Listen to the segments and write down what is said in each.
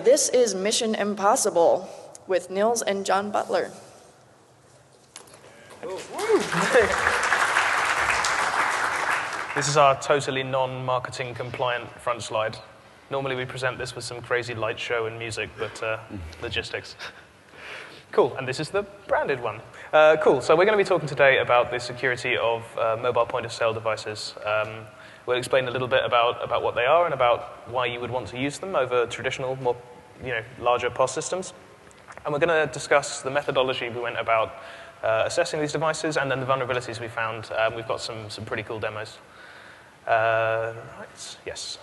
This is Mission Impossible with Nils and Jon Butler. This is our totally non-marketing compliant front slide. Normally we present this with some crazy light show and music, but logistics. Cool, and this is the branded one. Cool, so we're going to be talking today about the security of mobile point-of-sale devices. We'll explain a little bit about what they are and about why you would want to use them over traditional, more larger POS systems. And we're going to discuss the methodology we went about assessing these devices and then the vulnerabilities we found. We've got some pretty cool demos. Right, yes.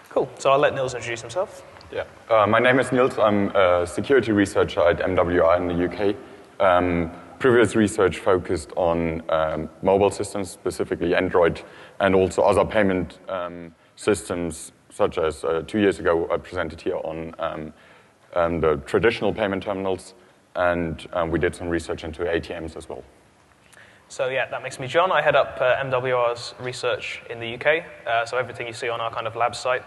Cool, so I'll let Nils introduce himself. Yeah, my name is Nils. I'm a security researcher at MWI in the UK. Previous research focused on mobile systems, specifically Android, and also other payment systems, such as 2 years ago I presented here on the traditional payment terminals, and we did some research into ATMs as well. So yeah, that makes me John. I head up MWR's research in the UK, so everything you see on our kind of lab site.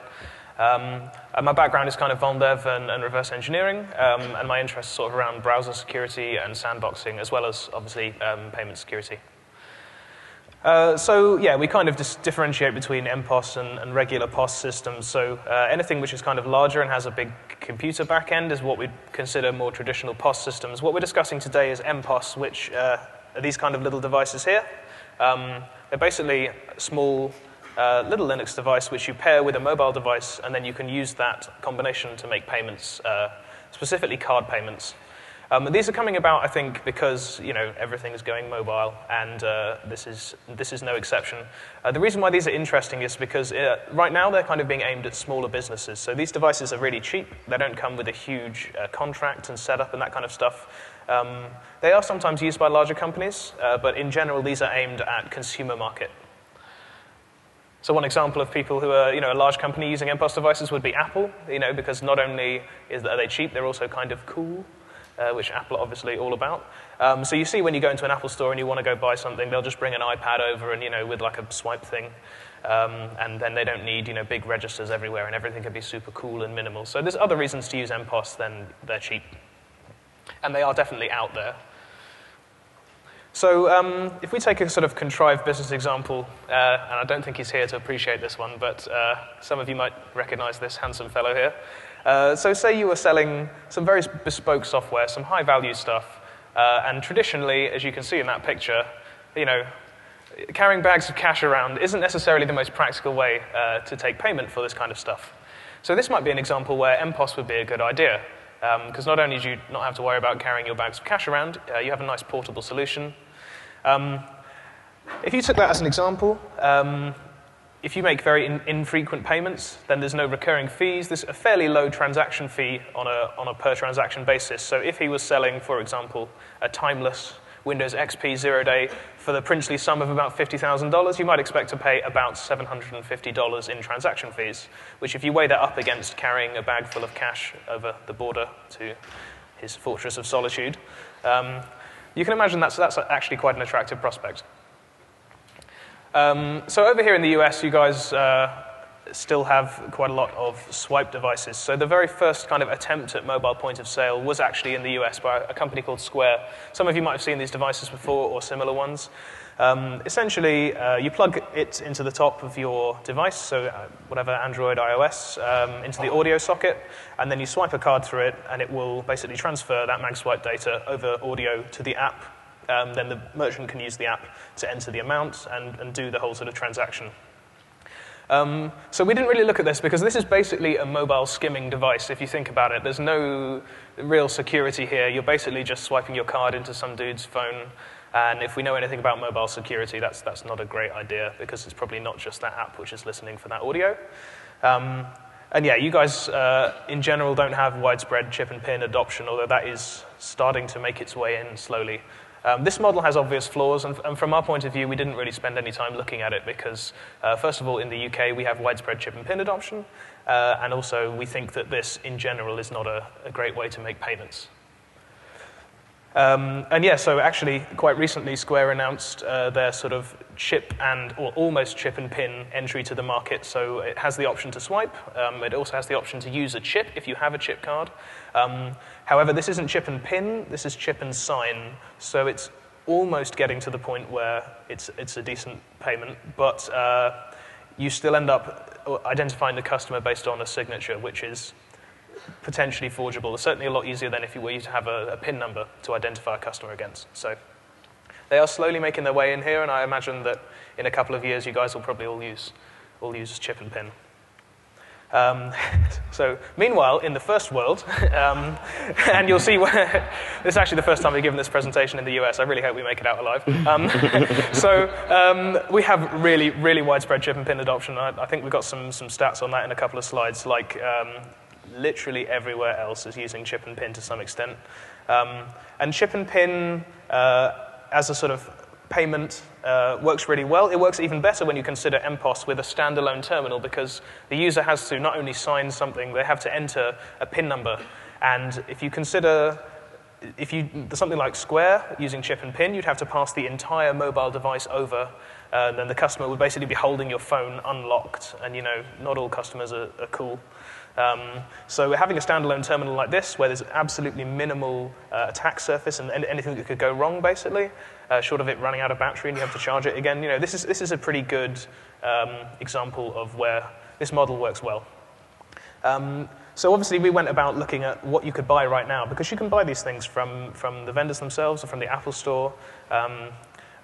My background is kind of vuln dev and reverse engineering, and my interests sort of around browser security and sandboxing, as well as obviously payment security. So yeah, we kind of differentiate between mPOS and regular POS systems. So anything which is kind of larger and has a big computer backend is what we'd consider more traditional POS systems. What we're discussing today is mPOS, which are these kind of little devices here. They're basically small little Linux device which you pair with a mobile device, and then you can use that combination to make payments, specifically card payments. These are coming about, I think, because everything is going mobile, and this is no exception. The reason why these are interesting is because right now they're kind of being aimed at smaller businesses. So these devices are really cheap. They don't come with a huge contract and setup and that kind of stuff. They are sometimes used by larger companies, but in general these are aimed at consumer market. So one example of people who are, a large company using mPOS devices would be Apple, because not only are they cheap, they're also kind of cool, which Apple are obviously all about. So you see when you go into an Apple store and you want to go buy something, they'll just bring an iPad over and, with like a swipe thing. And then they don't need, big registers everywhere, and everything can be super cool and minimal. So there's other reasons to use mPOS than they're cheap. And they are definitely out there. So if we take a sort of contrived business example, and I don't think he's here to appreciate this one, but some of you might recognize this handsome fellow here. So say you were selling some very bespoke software, some high-value stuff, and traditionally, as you can see in that picture, carrying bags of cash around isn't necessarily the most practical way to take payment for this kind of stuff. So this might be an example where mPOS would be a good idea. Because not only do you not have to worry about carrying your bags of cash around, you have a nice portable solution. If you took that as an example, if you make very infrequent payments, then there's no recurring fees. There's a fairly low transaction fee on a per transaction basis. So if he was selling, for example, a timeless Windows XP 0-day for the princely sum of about $50,000, you might expect to pay about $750 in transaction fees, which if you weigh that up against carrying a bag full of cash over the border to his fortress of solitude, you can imagine that's actually quite an attractive prospect. So over here in the US, you guys still have quite a lot of swipe devices. So the very first kind of attempt at mobile point of sale was actually in the US by a company called Square. Some of you might have seen these devices before or similar ones. Essentially, you plug it into the top of your device, so whatever, Android, iOS, into the audio socket, and then you swipe a card through it, and it will basically transfer that MagSwipe data over audio to the app. Then the merchant can use the app to enter the amount and do the whole sort of transaction. So we didn't really look at this because this is basically a mobile skimming device, if you think about it. There's no real security here. You're basically just swiping your card into some dude's phone. And if we know anything about mobile security, that's not a great idea because it's probably not just that app which is listening for that audio. And yeah, you guys in general don't have widespread chip and pin adoption, although that is starting to make its way in slowly. This model has obvious flaws, and from our point of view, we didn't really spend any time looking at it because, first of all, in the UK, we have widespread chip and pin adoption, and also we think that this, in general, is not a great way to make payments. And yeah, so actually, quite recently, Square announced their sort of chip or almost chip and pin entry to the market. So it has the option to swipe. It also has the option to use a chip if you have a chip card. However, this isn't chip and pin. This is chip and sign. So it's almost getting to the point where it's a decent payment, but you still end up identifying the customer based on a signature, which is potentially forgeable. It's certainly a lot easier than if you were to have a PIN number to identify a customer against. So they are slowly making their way in here, and I imagine that in a couple of years, you guys will probably all use chip and PIN. So meanwhile, in the first world, and you'll see where this is actually the first time we've given this presentation in the US. I really hope we make it out alive. We have really, really widespread chip and pin adoption. I think we've got some stats on that in a couple of slides. Like literally everywhere else is using chip and pin to some extent. And chip and pin as a sort of payment works really well. It works even better when you consider mPOS with a standalone terminal, because the user has to not only sign something, they have to enter a PIN number. And if you consider, something like Square using chip and PIN, you'd have to pass the entire mobile device over. Then the customer would basically be holding your phone unlocked. And not all customers are cool. So having a standalone terminal like this, where there's absolutely minimal attack surface and anything that could go wrong, basically, short of it running out of battery and you have to charge it again, this is a pretty good example of where this model works well. So obviously we went about looking at what you could buy right now, because you can buy these things from the vendors themselves or from the Apple Store.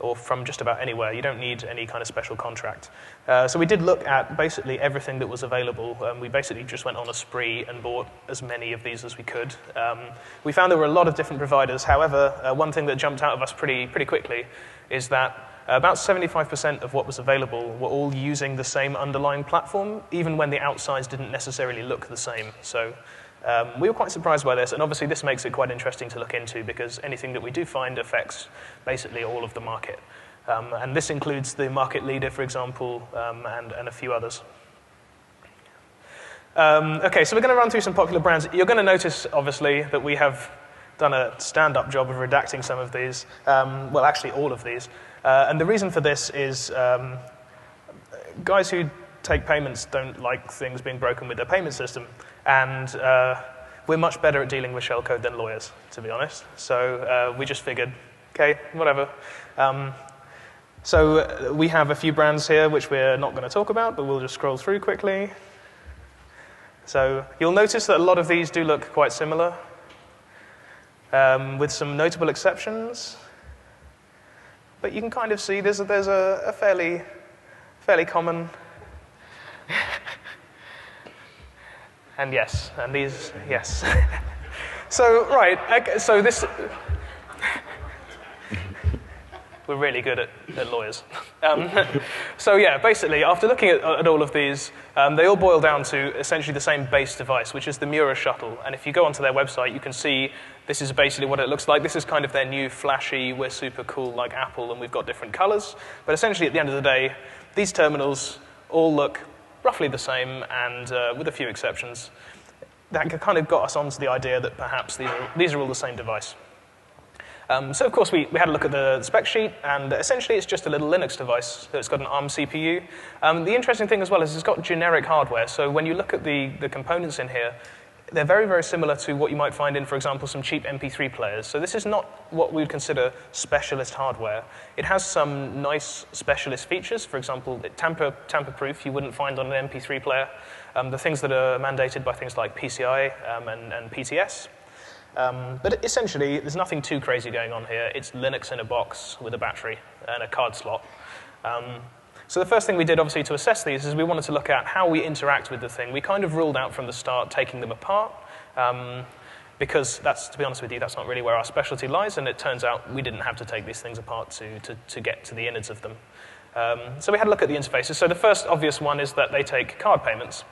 Or from just about anywhere. You don't need any kind of special contract. So we did look at basically everything that was available. We basically just went on a spree and bought as many of these as we could. We found there were a lot of different providers. However, one thing that jumped out of us pretty quickly is that about 75% of what was available were all using the same underlying platform, even when the outsides didn't necessarily look the same. So we were quite surprised by this, and obviously this makes it quite interesting to look into, because anything that we do find affects basically all of the market. And this includes the market leader, for example, and a few others. Okay, so we're going to run through some popular brands. You're going to notice, obviously, that we have done a stand-up job of redacting some of these. Well, actually, all of these. And the reason for this is guys who take payments don't like things being broken with their payment system. And we're much better at dealing with shellcode than lawyers, to be honest. So we just figured, okay, whatever. So we have a few brands here which we're not going to talk about, but we'll just scroll through quickly. So you'll notice that a lot of these do look quite similar, with some notable exceptions. But you can kind of see there's a fairly common. And yes, and these, yes. So, right, okay, so this, we're really good at lawyers. So yeah, basically, after looking at all of these, they all boil down to essentially the same base device, which is the Mura shuttle. And if you go onto their website, you can see this is basically what it looks like. This is kind of their new flashy, we're super cool like Apple, and we've got different colors. But essentially, at the end of the day, these terminals all look roughly the same, and with a few exceptions. That kind of got us onto the idea that perhaps these are all the same device. So of course we had a look at the spec sheet, and essentially it's just a little Linux device. So it's got an ARM CPU. The interesting thing as well is it's got generic hardware. So when you look at the components in here, they're very, very similar to what you might find in, for example, some cheap MP3 players. So this is not what we would consider specialist hardware. It has some nice specialist features. For example, tamper-proof you wouldn't find on an MP3 player. The things that are mandated by things like PCI and PTS. But essentially, there's nothing too crazy going on here. It's Linux in a box with a battery and a card slot. So the first thing we did, obviously, to assess these is we wanted to look at how we interact with the thing. We kind of ruled out from the start taking them apart, because to be honest with you, that's not really where our specialty lies, and it turns out we didn't have to take these things apart to get to the innards of them. So we had a look at the interfaces. So the first obvious one is that they take card payments.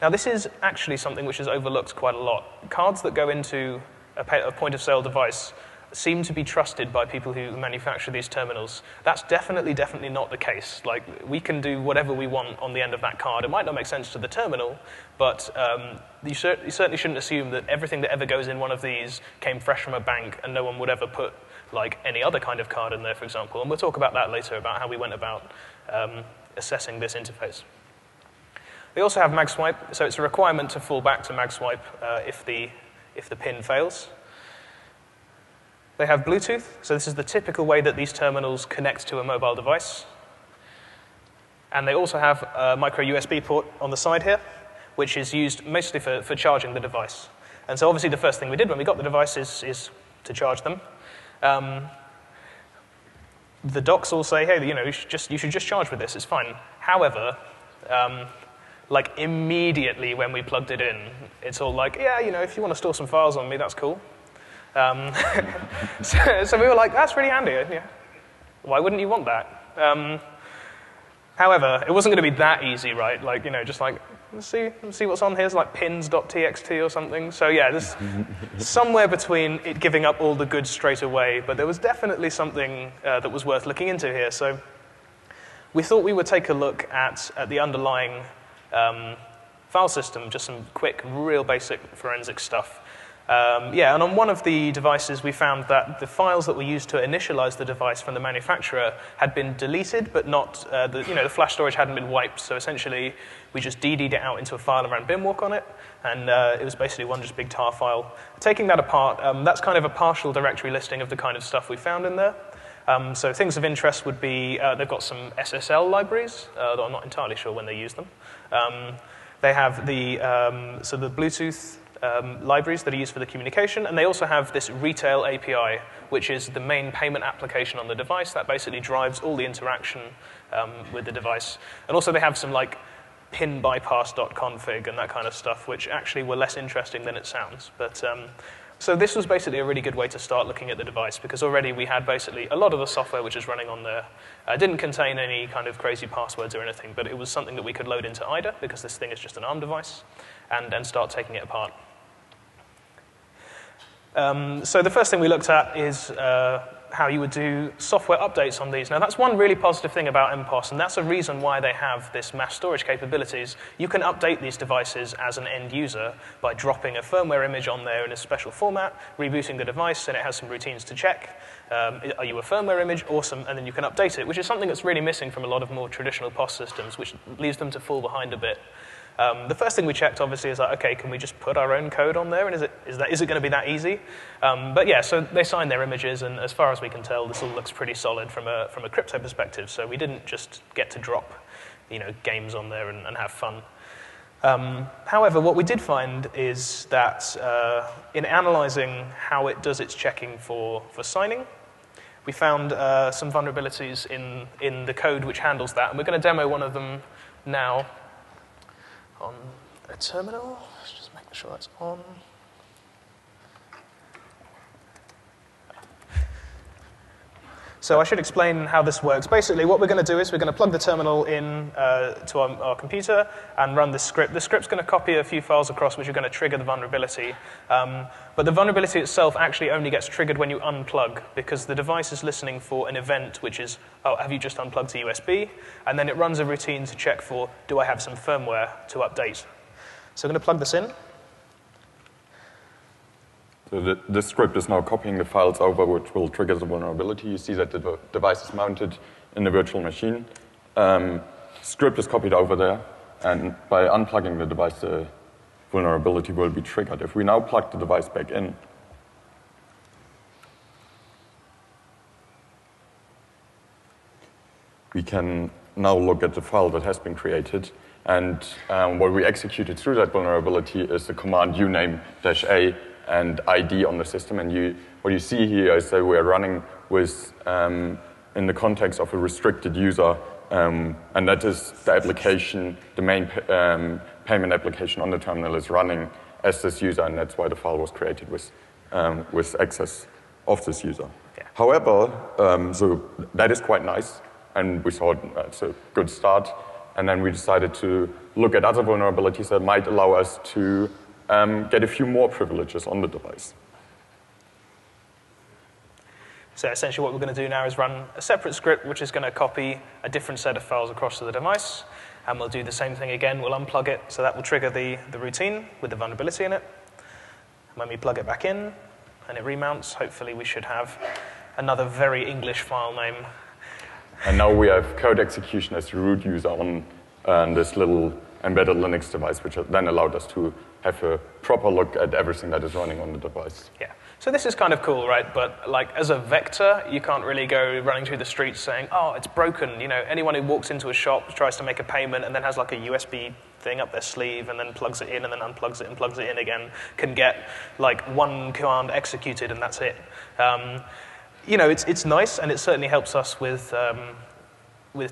Now, this is actually something which is overlooked quite a lot. Cards that go into a point-of-sale device seem to be trusted by people who manufacture these terminals. That's definitely not the case. Like, we can do whatever we want on the end of that card. It might not make sense to the terminal, but you certainly shouldn't assume that everything that ever goes in one of these came fresh from a bank and no one would ever put like any other kind of card in there, for example. And we'll talk about that later, about how we went about assessing this interface. They also have MagSwipe, so it's a requirement to fall back to MagSwipe if the pin fails. They have Bluetooth, so this is the typical way that these terminals connect to a mobile device. And they also have a micro USB port on the side here, which is used mostly for charging the device. And so obviously the first thing we did when we got the device is to charge them. The docs all say, hey, you should just charge with this, it's fine. However, like immediately when we plugged it in, it's all like, yeah, if you want to store some files on me, that's cool. So we were like, that's really handy. Yeah. Why wouldn't you want that? However, it wasn't going to be that easy, right? Like, just like, let's see what's on here. It's like pins.txt or something. So yeah, there's somewhere between it giving up all the goods straight away, but there was definitely something that was worth looking into here. So we thought we would take a look at the underlying file system, just some quick, real basic forensic stuff. And on one of the devices, we found that the files that were used to initialize the device from the manufacturer had been deleted, but not, the flash storage hadn't been wiped. So essentially, we just DD'd it out into a file and ran binwalk on it, and it was basically one just big tar file. Taking that apart, that's kind of a partial directory listing of the kind of stuff we found in there. So things of interest would be, they've got some SSL libraries, though I'm not entirely sure when they use them. They have the Bluetooth libraries that are used for the communication, and they also have this retail API, which is the main payment application on the device that basically drives all the interaction with the device. And also they have some like pinbypass.config and that kind of stuff, which actually were less interesting than it sounds. But so this was basically a really good way to start looking at the device, because already we had basically a lot of the software which is running on there didn't contain any kind of crazy passwords or anything, but it was something that we could load into IDA, because this thing is just an ARM device, and start taking it apart. So the first thing we looked at is how you would do software updates on these. Now, that's one really positive thing about mPOS, and that's a reason why they have this mass storage capabilities. You can update these devices as an end user by dropping a firmware image on there in a special format, rebooting the device, and it has some routines to check. Are you a firmware image? Awesome. And then you can update it, which is something that's really missing from a lot of more traditional POS systems, which leaves them to fall behind a bit. The first thing we checked, obviously, is like, okay, can we just put our own code on there, and is it going to be that easy? But yeah, so they signed their images, and as far as we can tell, this all looks pretty solid from a crypto perspective. So we didn't just get to drop, games on there and have fun. However, what we did find is that in analyzing how it does its checking for signing, we found some vulnerabilities in the code which handles that, and we're going to demo one of them now on a terminal. Let's just make sure that's on. So I should explain how this works. Basically, what we're going to do is we're going to plug the terminal in to our computer and run this script. The script's going to copy a few files across, which are going to trigger the vulnerability. But the vulnerability itself actually only gets triggered when you unplug, because the device is listening for an event, which is, oh, have you just unplugged to USB? And then it runs a routine to check for, do I have some firmware to update? So I'm going to plug this in. So this script is now copying the files over, which will trigger the vulnerability. You see that the device is mounted in the virtual machine. Script is copied over there, and by unplugging the device, the vulnerability will be triggered. If we now plug the device back in, we can now look at the file that has been created. And what we executed through that vulnerability is the command uname-a and ID on the system. And what you see here is that we're running with, in the context of a restricted user, and that is the application, the main payment application on the terminal is running as this user, and that's why the file was created with access of this user. Yeah. However, so that is quite nice, and we thought it's a good start, and then we decided to look at other vulnerabilities that might allow us to get a few more privileges on the device. So essentially what we're going to do now is run a separate script which is going to copy a different set of files across to the device. And we'll do the same thing again. We'll unplug it, so that will trigger the routine with the vulnerability in it. When we plug it back in and it remounts, hopefully we should have another very English file name. And now we have code execution as the root user on this little embedded Linux device, which then allowed us to have a proper look at everything that is running on the device. Yeah. So this is kind of cool, right? But like as a vector, you can't really go running through the streets saying, oh, it's broken. You know, anyone who walks into a shop, tries to make a payment, and then has like a USB thing up their sleeve, and then plugs it in, and then unplugs it and plugs it in again, can get like one command executed, and that's it. You know, it's nice, and it certainly helps us with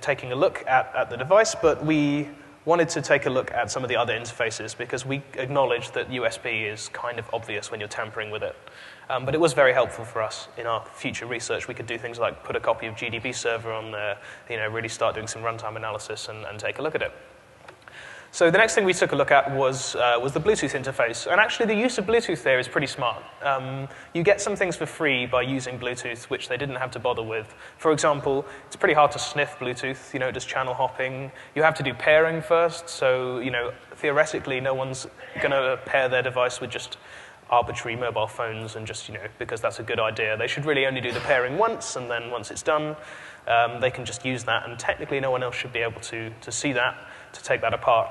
taking a look at the device, but we wanted to take a look at some of the other interfaces because we acknowledge that USB is kind of obvious when you're tampering with it. But it was very helpful for us in our future research. We could do things like put a copy of GDB server on there, you know, really start doing some runtime analysis and take a look at it. So the next thing we took a look at was the Bluetooth interface. And actually, the use of Bluetooth there is pretty smart. You get some things for free by using Bluetooth, which they didn't have to bother with. For example, it's pretty hard to sniff Bluetooth. You know, it does channel hopping. You have to do pairing first. So, you know, theoretically, no one's going to pair their device with just arbitrary mobile phones and just, you know, because that's a good idea. They should really only do the pairing once, and then once it's done, they can just use that. And technically, no one else should be able to see that, to take that apart.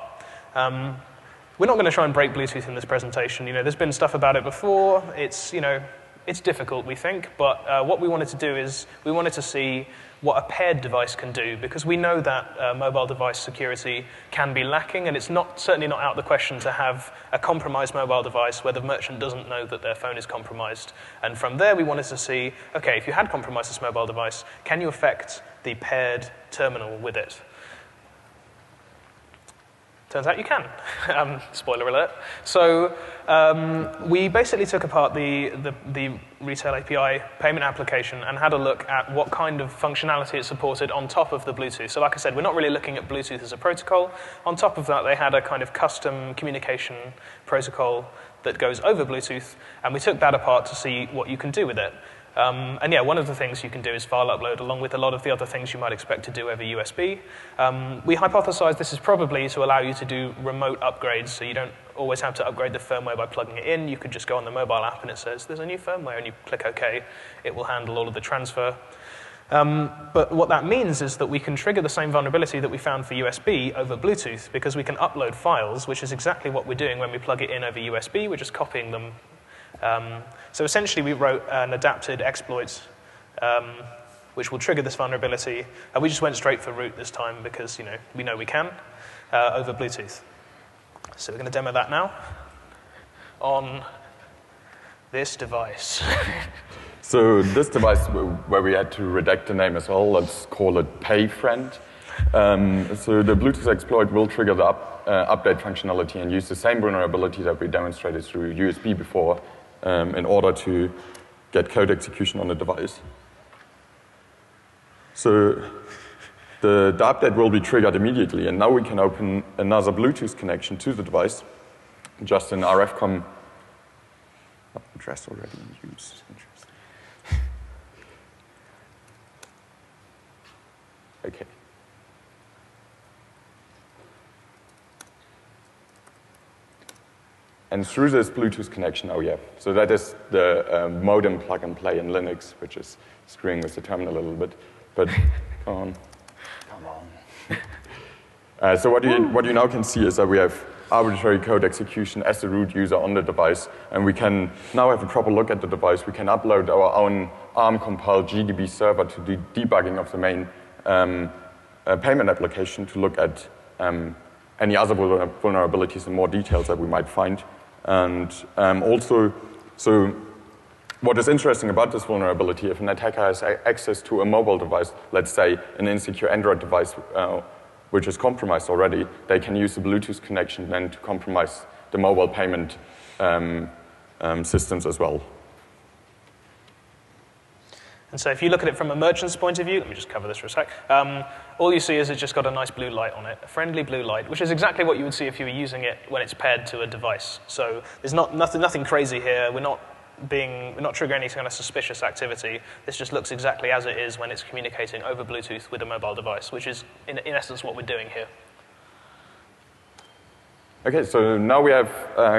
We're not going to try and break Bluetooth in this presentation. You know, there's been stuff about it before. It's, you know, it's difficult, we think. But what we wanted to do is we wanted to see what a paired device can do, because we know that mobile device security can be lacking, and it's certainly not out of the question to have a compromised mobile device where the merchant doesn't know that their phone is compromised. And from there, we wanted to see, okay, if you had compromised this mobile device, can you affect the paired terminal with it? Turns out you can. Spoiler alert. So we basically took apart the Retail API payment application and had a look at what kind of functionality it supported on top of the Bluetooth. So like I said, we're not really looking at Bluetooth as a protocol. On top of that, they had a kind of custom communication protocol that goes over Bluetooth, and we took that apart to see what you can do with it. And yeah, one of the things you can do is file upload, along with a lot of the other things you might expect to do over USB. We hypothesized this is probably to allow you to do remote upgrades, so you don't always have to upgrade the firmware by plugging it in. You could just go on the mobile app and it says, there's a new firmware, and you click OK. It will handle all of the transfer. But what that means is that we can trigger the same vulnerability that we found for USB over Bluetooth, because we can upload files, which is exactly what we're doing when we plug it in over USB. We're just copying them. So essentially, we wrote an adapted exploit which will trigger this vulnerability. And we just went straight for root this time because, you know we can over Bluetooth. So we're going to demo that now on this device. So this device, where we had to redact the name as well, let's call it PayFriend. So the Bluetooth exploit will trigger the update functionality and use the same vulnerability that we demonstrated through USB before in order to get code execution on the device. So the update will be triggered immediately, and now we can open another Bluetooth connection to the device, just an RFCOM address already in use. Interesting. Okay. And through this Bluetooth connection, so that is the modem plug and play in Linux, which is screwing with the terminal a little bit. But come on. So what you now can see is that we have arbitrary code execution as the root user on the device, and we can now have a proper look at the device. We can upload our own ARM-compiled GDB server to do debugging of the main payment application to look at any other vulnerabilities in more details that we might find. And also, so what is interesting about this vulnerability, if an attacker has access to a mobile device, let's say an insecure Android device, which is compromised already, they can use the Bluetooth connection then to compromise the mobile payment systems as well. And so if you look at it from a merchant's point of view, let me just cover this for a sec, all you see is it's just got a nice blue light on it, a friendly blue light, which is exactly what you would see if you were using it when it's paired to a device. So there's nothing crazy here. We're not not triggering any kind of suspicious activity. This just looks exactly as it is when it's communicating over Bluetooth with a mobile device, which is, in essence, what we're doing here. Okay, so now we have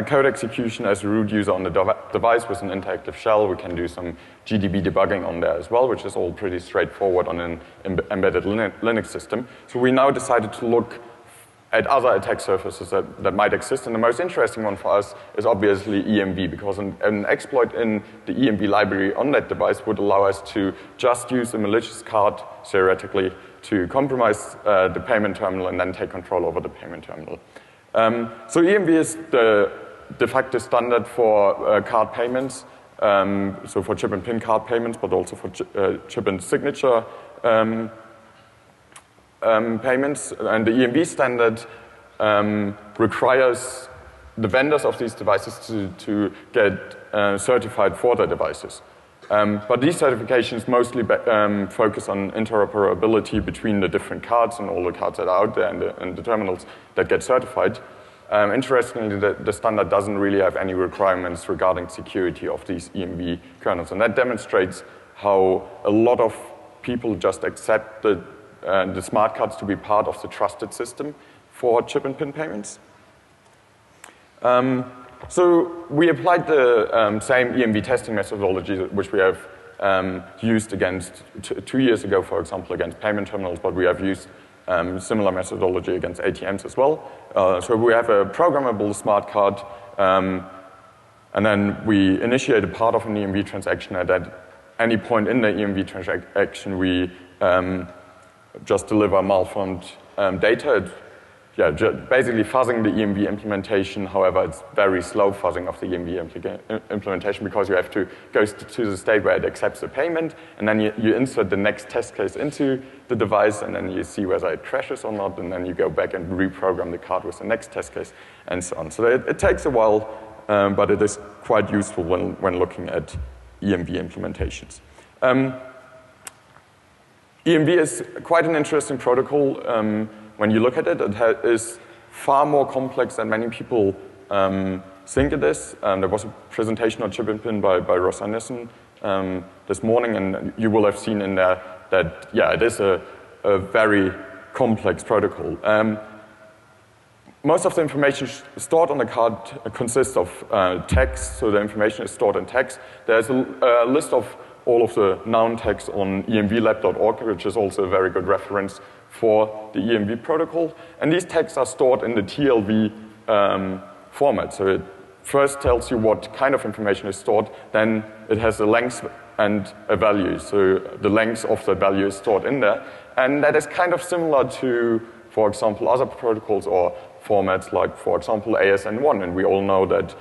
code execution as a root user on the device with an interactive shell. We can do some GDB debugging on there as well, which is all pretty straightforward on an embedded Linux system. So we now decided to look at other attack surfaces that might exist. And the most interesting one for us is obviously EMV, because an exploit in the EMV library on that device would allow us to just use a malicious card, theoretically, to compromise the payment terminal and then take control over the payment terminal. So EMV is the de facto standard for card payments, so for chip and pin card payments, but also for chip and signature payments. And the EMV standard requires the vendors of these devices to get certified for their devices. But these certifications mostly focus on interoperability between the different cards and all the cards that are out there and the terminals that get certified. Interestingly, the standard doesn't really have any requirements regarding security of these EMV kernels. And that demonstrates how a lot of people just accept the smart cards to be part of the trusted system for chip and pin payments. So we applied the same EMV testing methodology which we have used against 2 years ago, for example, against payment terminals, but we have used similar methodology against ATMs as well. So we have a programmable smart card, and then we initiate a part of an EMV transaction. At any point in the EMV transaction, we just deliver malformed data. Basically fuzzing the EMV implementation. However, it's very slow fuzzing of the EMV implementation because you have to go to the state where it accepts the payment, and then you insert the next test case into the device, and then you see whether it crashes or not, and then you go back and reprogram the card with the next test case, and so on. So it takes a while, but it is quite useful when looking at EMV implementations. EMV is quite an interesting protocol. When you look at it, it is far more complex than many people think it is. There was a presentation on Chip and Pin by Ross Anderson this morning, and you will have seen in there that, it is a very complex protocol. Most of the information stored on the card consists of text, so the information is stored in text. There's a list of all of the noun text on emvlab.org, which is also a very good reference for the EMV protocol. And these texts are stored in the TLV format. So it first tells you what kind of information is stored, then it has a length and a value. So the length of the value is stored in there. And that is kind of similar to, for example, other protocols or formats like, for example, ASN1. And we all know that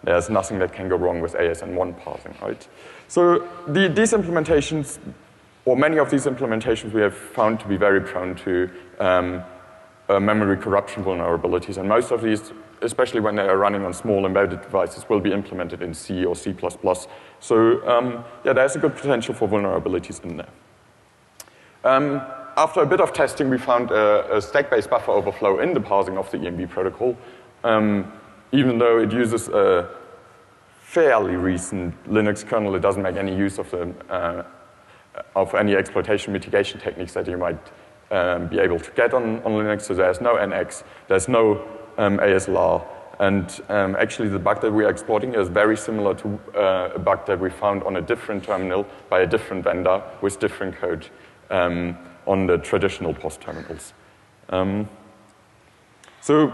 there's nothing that can go wrong with ASN1 parsing, right? So these implementations, or many of these implementations, we have found to be very prone to memory corruption vulnerabilities. And most of these, especially when they are running on small embedded devices, will be implemented in C or C++. So there's a good potential for vulnerabilities in there. After a bit of testing, we found a stack-based buffer overflow in the parsing of the EMV protocol. Even though it uses a fairly recent Linux kernel, it doesn't make any use of any exploitation mitigation techniques that you might be able to get on Linux. So there's no NX, there's no ASLR, and actually the bug that we are exploiting is very similar to a bug that we found on a different terminal by a different vendor with different code on the traditional POS terminals. So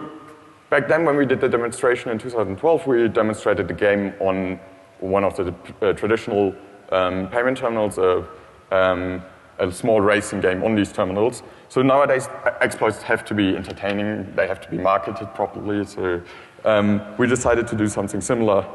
back then, when we did the demonstration in 2012, we demonstrated the game on one of the traditional payment terminals, a small racing game on these terminals. So nowadays, exploits have to be entertaining, they have to be marketed properly. So we decided to do something similar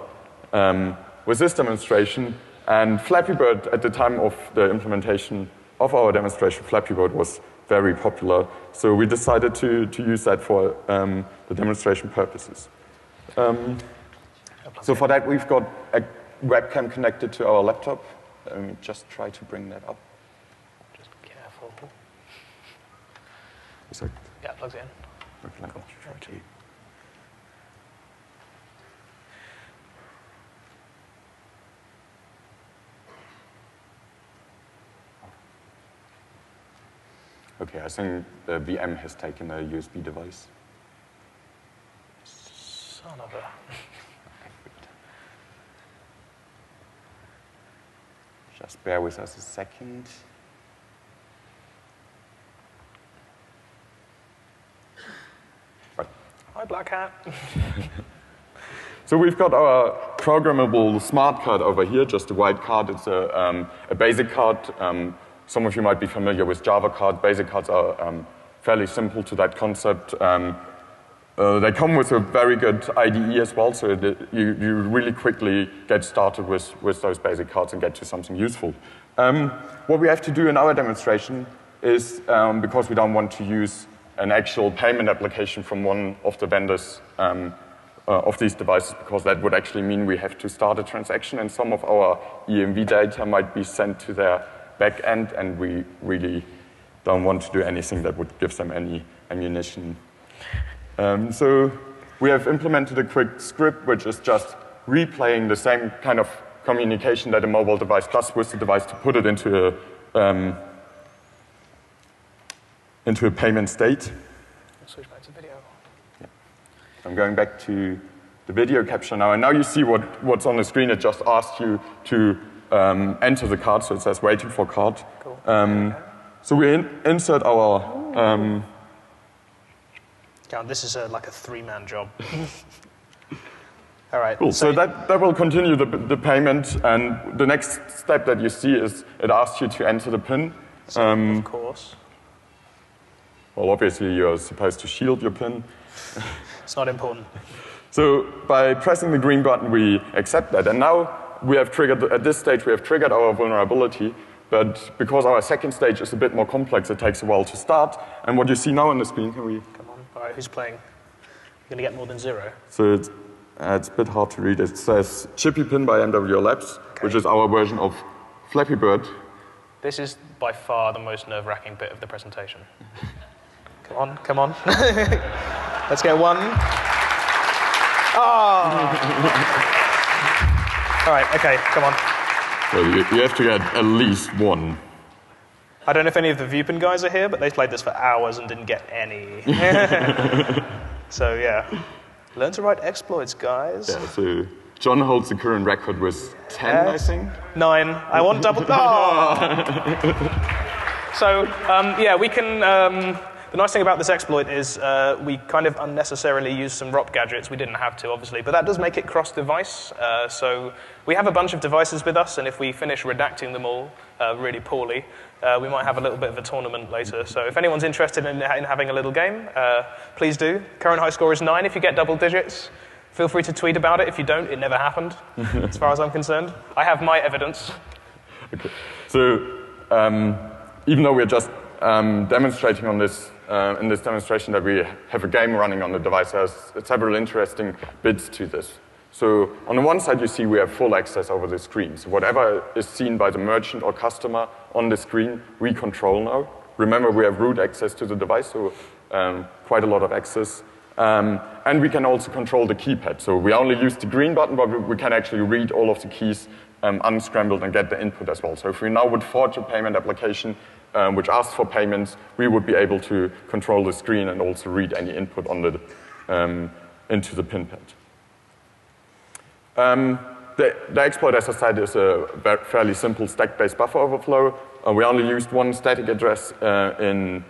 with this demonstration. And Flappy Bird, at the time of the implementation of our demonstration, Flappy Bird was very popular. So we decided to use that for the demonstration purposes. So for that, we've got a webcam connected to our laptop. Just try to bring that up. Just be careful. So, Yeah, plugs it in. Cool. Okay, I think the VM has taken a USB device. Son of a... Just bear with us a second. Right. Hi, Black Hat. So we've got our programmable smart card over here, just a white card. It's a basic card. Some of you might be familiar with Java cards. Basic cards are fairly simple to that concept. They come with a very good IDE as well, so that you really quickly get started with those basic cards and get to something useful. What we have to do in our demonstration is, because we don't want to use an actual payment application from one of the vendors of these devices, because that would actually mean we have to start a transaction, and some of our EMV data might be sent to their back end, and we really don't want to do anything that would give them any ammunition. So we have implemented a quick script which is just replaying the same kind of communication that a mobile device does with the device to put it into a payment state. Switch back to video. Yeah. I'm going back to the video capture now, and now you see what's on the screen. It just asks you to enter the card, so it says waiting for card. Cool. So we insert our... God, this is like a three-man job. All right. Cool. So that will continue the payment, and the next step that you see is it asks you to enter the PIN. Of course. Well, obviously you're supposed to shield your PIN. It's not important. So by pressing the green button, we accept that, and now we have triggered, at this stage, we have triggered our vulnerability. But because our second stage is a bit more complex, it takes a while to start. And what you see now on the screen, can we? Come on. All right, who's playing? You're going to get more than 0. So it's a bit hard to read. It says Chippy Pin by MWR Labs, which is our version of Flappy Bird. This is by far the most nerve-wracking bit of the presentation. Come on, come on. Let's get one. Oh! All right, okay, come on. Well, you have to get at least one. I don't know if any of the Viewpin guys are here, but they played this for hours and didn't get any. So, yeah. Learn to write exploits, guys. Yeah, so John holds the current record with 10, I think? 9. I want double... Oh! So, yeah, we can... the nice thing about this exploit is we kind of unnecessarily use some ROP gadgets. We didn't have to, obviously, but that does make it cross-device. So we have a bunch of devices with us, and if we finish redacting them all really poorly, we might have a little bit of a tournament later. So if anyone's interested in having a little game, please do. Current high score is 9 if you get double digits. Feel free to tweet about it. If you don't, it never happened, as far as I'm concerned. I have my evidence. Okay. So even though we're just demonstrating on this, in this demonstration that we have a game running on the device, there's several interesting bits to this. So on the one side, you see we have full access over the screen. So whatever is seen by the merchant or customer on the screen, we control now. Remember, we have root access to the device, so quite a lot of access. And we can also control the keypad. So we only use the green button, but we can actually read all of the keys unscrambled and get the input as well. So if we now would forge a payment application which asks for payments, we would be able to control the screen and also read any input on the, into the PIN pad. The exploit, as I said, is a fairly simple stack-based buffer overflow. We only used one static address in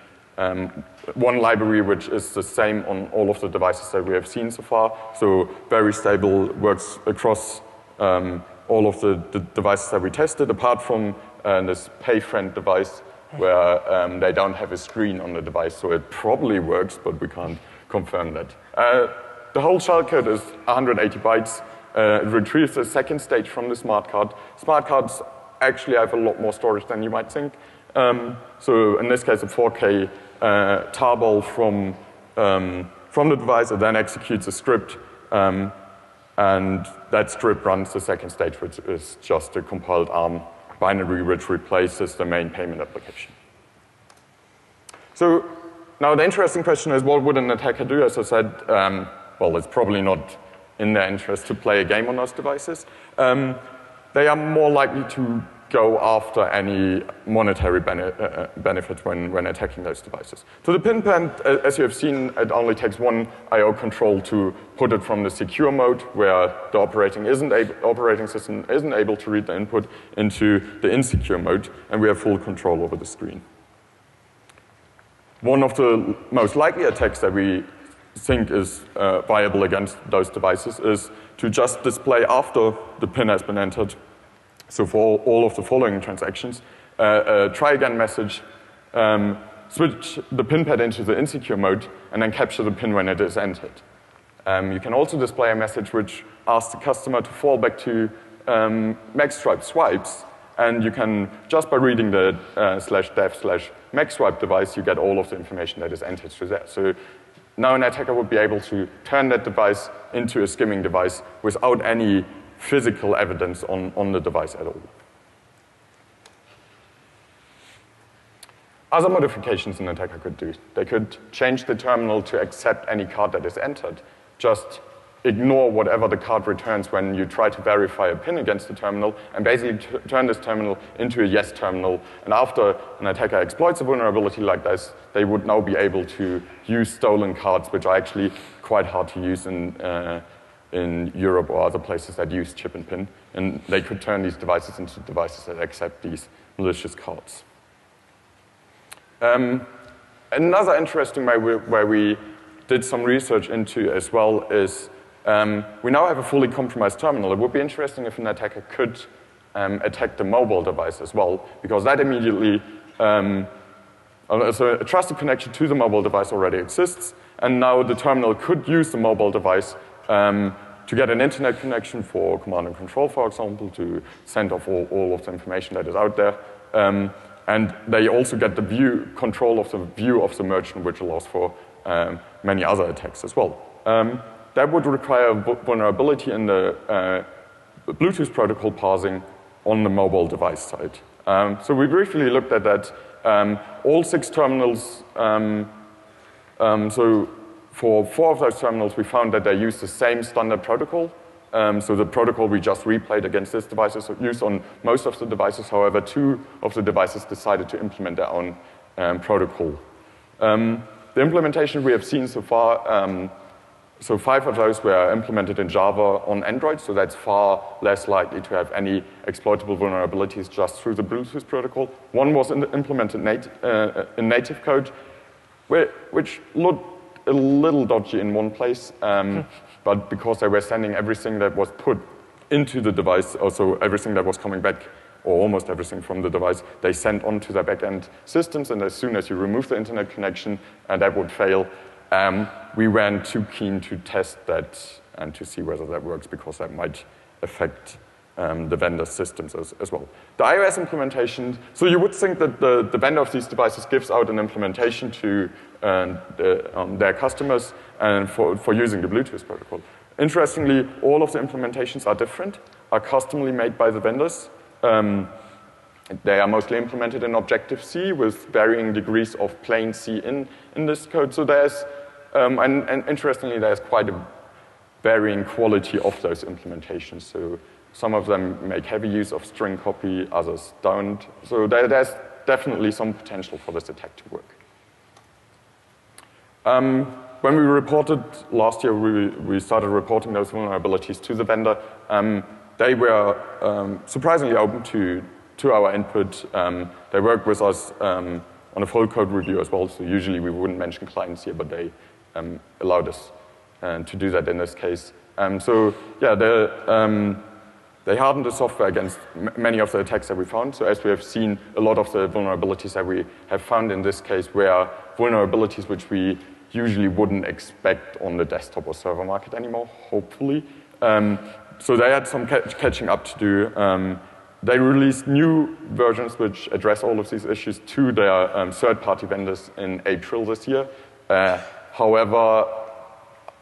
one library, which is the same on all of the devices that we have seen so far. So very stable, works across all of the devices that we tested, apart from this PayFriend device, where they don't have a screen on the device. So it probably works, but we can't confirm that. The whole shellcode is 180 bytes. It retrieves the second stage from the smart card. Smart cards actually have a lot more storage than you might think. So in this case, a 4K tarball from the device. It then executes a script, and that script runs the second stage, which is just a compiled ARM binary which replaces the main payment application. So now the interesting question is, what would an attacker do? As I said, well, it's probably not in their interest to play a game on those devices. They are more likely to go after any monetary benefits when attacking those devices. So the pin pad, as you have seen, it only takes one I/O control to put it from the secure mode, where the operating system isn't able to read the input, into the insecure mode, and we have full control over the screen. One of the most likely attacks that we think is viable against those devices is to just display after the pin has been entered. So for all of the following transactions, a try again message, switch the pin pad into the insecure mode, and then capture the pin when it is entered. You can also display a message which asks the customer to fall back to maxstripe swipes, and you can, just by reading the /dev/maxswipe device, you get all of the information that is entered through there. So now an attacker would be able to turn that device into a skimming device without any physical evidence on the device at all. Other modifications an attacker could do. They could change the terminal to accept any card that is entered. Just ignore whatever the card returns when you try to verify a PIN against the terminal, and basically turn this terminal into a yes terminal. And after an attacker exploits a vulnerability like this, they would now be able to use stolen cards, which are actually quite hard to use in Europe or other places that use chip and PIN. And they could turn these devices into devices that accept these malicious cards. Another interesting way where we did some research into as well is we now have a fully compromised terminal. It would be interesting if an attacker could attack the mobile device as well, because that immediately, so a trusted connection to the mobile device already exists, and now the terminal could use the mobile device to get an internet connection for command and control, for example, to send off all of the information that is out there. And they also get the control of the view of the merchant, which allows for many other attacks as well. That would require vulnerability in the Bluetooth protocol parsing on the mobile device side. So we briefly looked at that. All 6 terminals, so for 4 of those terminals, we found that they use the same standard protocol. So the protocol we just replayed against this device is used on most of the devices. However, 2 of the devices decided to implement their own protocol. The implementation we have seen so far, so 5 of those were implemented in Java on Android, so that's far less likely to have any exploitable vulnerabilities just through the Bluetooth protocol. 1 was implemented in native code, which looked a little dodgy in one place, but because they were sending everything that was put into the device, also everything that was coming back, or almost everything from the device, they sent onto their back-end systems, and as soon as you remove the internet connection, that would fail. We weren't too keen to test that and to see whether that works, because that might affect the vendor's systems as well. The iOS implementation, so you would think that the vendor of these devices gives out an implementation to their customers and for using the Bluetooth protocol. Interestingly, all of the implementations are different, are customly made by the vendors. They are mostly implemented in Objective-C with varying degrees of plain C in this code. So there's, and interestingly, there's quite a varying quality of those implementations. So some of them make heavy use of string copy, others don't. So there's definitely some potential for this attack to work. When we reported last year, we started reporting those vulnerabilities to the vendor. They were surprisingly open to our input. They worked with us on a full code review as well, so usually we wouldn't mention clients here, but they allowed us to do that in this case. So yeah, they hardened the software against many of the attacks that we found. So as we have seen, a lot of the vulnerabilities that we have found in this case were vulnerabilities which we usually wouldn't expect on the desktop or server market anymore, hopefully. So they had some catching up to do. They released new versions which address all of these issues to their third-party vendors in April this year. However,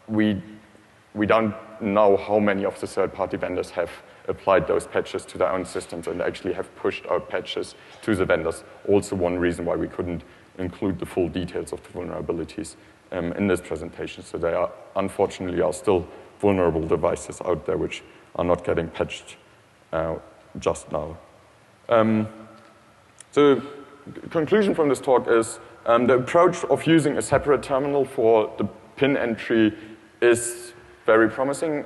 we don't know how many of the third-party vendors have applied those patches to their own systems and actually have pushed out patches to the vendors. Also one reason why we couldn't include the full details of the vulnerabilities in this presentation. So they are, unfortunately, still vulnerable devices out there which are not getting patched just now. So the conclusion from this talk is the approach of using a separate terminal for the PIN entry is very promising.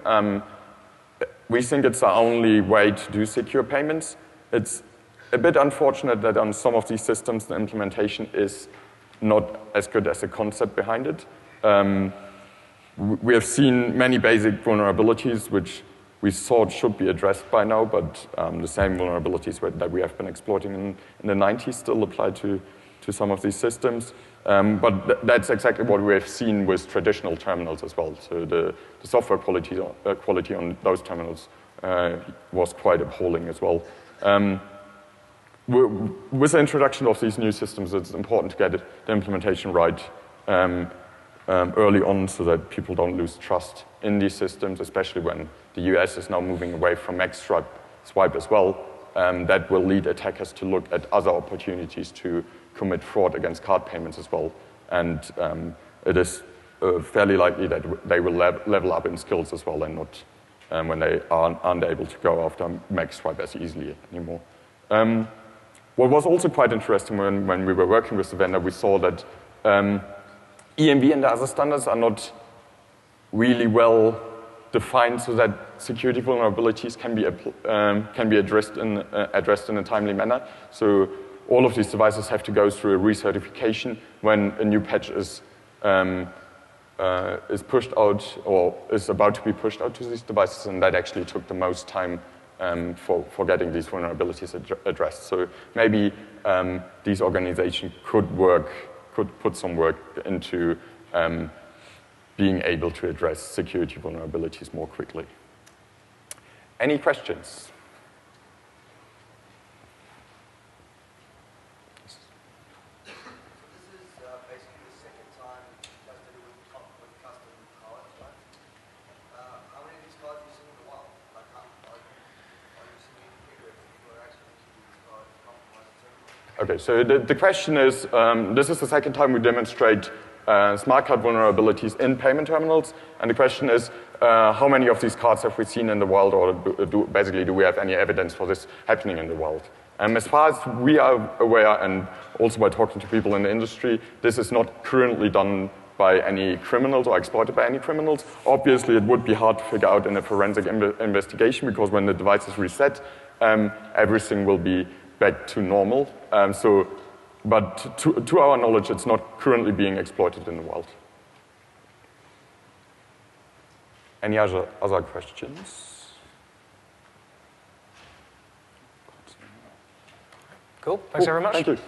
We think it's the only way to do secure payments. It's a bit unfortunate that on some of these systems the implementation is not as good as the concept behind it. We have seen many basic vulnerabilities which we thought should be addressed by now, but the same vulnerabilities that we have been exploiting in the 90s still apply to some of these systems. But that's exactly what we have seen with traditional terminals as well. So the software quality on those terminals was quite appalling as well. With the introduction of these new systems, it's important to get the implementation right early on so that people don't lose trust in these systems, especially when the US is now moving away from swipe as well. That will lead attackers to look at other opportunities to commit fraud against card payments as well. And it is fairly likely that they will level up in skills as well and not when they aren't able to go after swipe as easily anymore. What was also quite interesting when we were working with the vendor, we saw that EMV and the other standards are not really well defined so that security vulnerabilities can be addressed in a timely manner. So all of these devices have to go through a recertification when a new patch is pushed out or is about to be pushed out to these devices, and that actually took the most time for getting these vulnerabilities addressed. So maybe these organizations could put some work into being able to address security vulnerabilities more quickly. Any questions? Okay, so the question is, this is the second time we demonstrate smart card vulnerabilities in payment terminals, and the question is, how many of these cards have we seen in the wild, or basically do we have any evidence for this happening in the wild? As far as we are aware, and also by talking to people in the industry, this is not currently done by any criminals or exploited by any criminals. Obviously, it would be hard to figure out in a forensic investigation, because when the device is reset, everything will be back to normal. But to our knowledge, it's not currently being exploited in the wild. Any other questions? Cool. Thanks very much. Thank you.